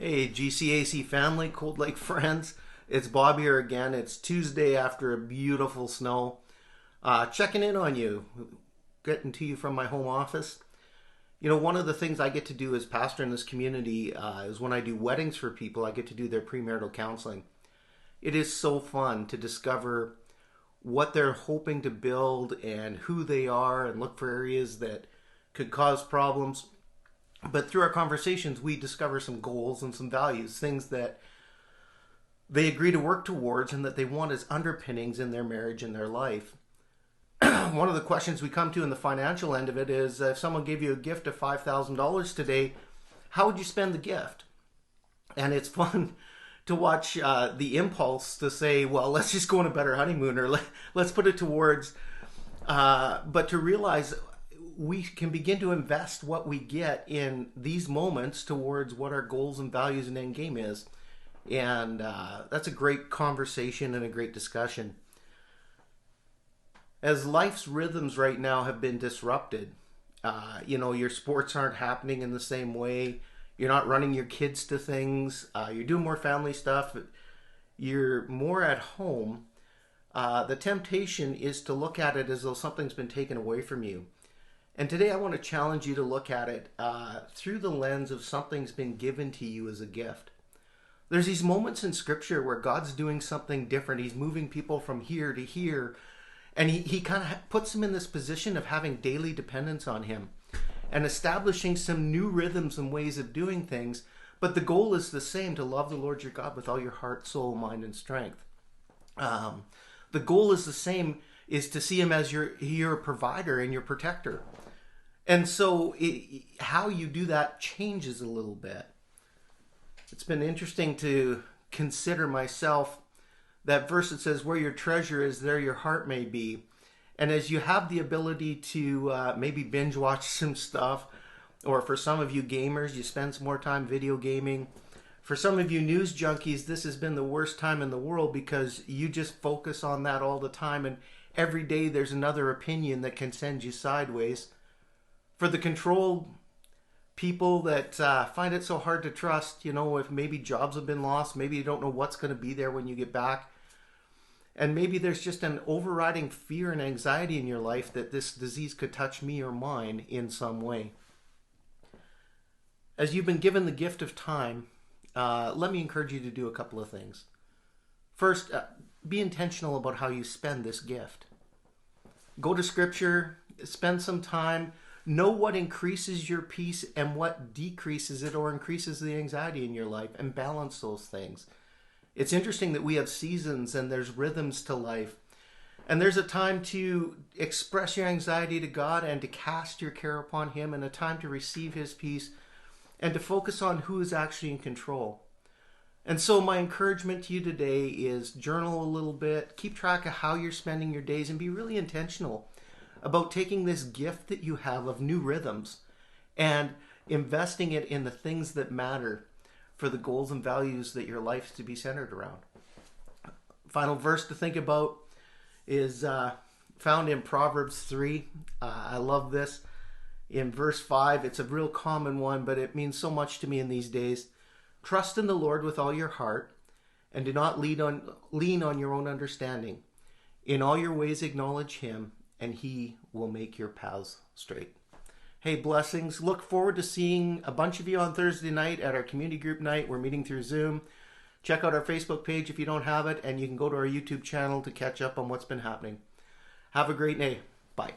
Hey, GCAC family, Cold Lake friends. It's Bob here again. It's Tuesday after a beautiful snow. Checking in on you, getting to you from my home office. You know, one of the things I get to do as pastor in this community is when I do weddings for people, I get to do their premarital counseling. It is so fun to discover what they're hoping to build and who they are and look for areas that could cause problems. But through our conversations, we discover some goals and some values, things that they agree to work towards and that they want as underpinnings in their marriage and their life. One of the questions we come to in the financial end of it is if someone gave you a gift of $5,000 today, how would you spend the gift? And it's fun to watch the impulse to say, well, let's just go on a better honeymoon, or let's put it towards, but to realize we can begin to invest what we get in these moments towards what our goals and values and end game is. And that's a great conversation and a great discussion. As life's rhythms right now have been disrupted, your sports aren't happening in the same way. You're not running your kids to things. You're doing more family stuff. You're more at home. The temptation is to look at it as though something's been taken away from you. And today I want to challenge you to look at it through the lens of something's been given to you as a gift. There's these moments in Scripture where God's doing something different. He's moving people from here to here. And he kind of puts them in this position of having daily dependence on Him and establishing some new rhythms and ways of doing things. But the goal is the same, to love the Lord your God with all your heart, soul, mind, and strength. The goal is the same, is to see Him as your provider and your protector. And so how you do that changes a little bit. It's been interesting to consider myself that verse that says, where your treasure is, there your heart may be. And as you have the ability to maybe binge watch some stuff, or for some of you gamers, you spend some more time video gaming. For some of you news junkies, this has been the worst time in the world because you just focus on that all the time. And every day there's another opinion that can send you sideways. For the controlled people that find it so hard to trust, if maybe jobs have been lost, maybe you don't know what's going to be there when you get back. And maybe there's just an overriding fear and anxiety in your life that this disease could touch me or mine in some way. As you've been given the gift of time, let me encourage you to do a couple of things. First, be intentional about how you spend this gift. Go to Scripture, spend some time. Know what increases your peace and what decreases it or increases the anxiety in your life, and balance those things. It's interesting that we have seasons and there's rhythms to life. And there's a time to express your anxiety to God and to cast your care upon Him, and a time to receive His peace and to focus on who is actually in control. And so my encouragement to you today is journal a little bit, keep track of how you're spending your days, and be really intentional about taking this gift that you have of new rhythms and investing it in the things that matter for the goals and values that your life is to be centered around. Final verse to think about is found in Proverbs 3. I love this. In verse 5, it's a real common one, but it means so much to me in these days. Trust in the Lord with all your heart, and do not lean on your own understanding. In all your ways acknowledge Him, and He will make your paths straight. Hey, blessings. Look forward to seeing a bunch of you on Thursday night at our community group night. We're meeting through Zoom. Check out our Facebook page if you don't have it, and you can go to our YouTube channel to catch up on what's been happening. Have a great day. Bye.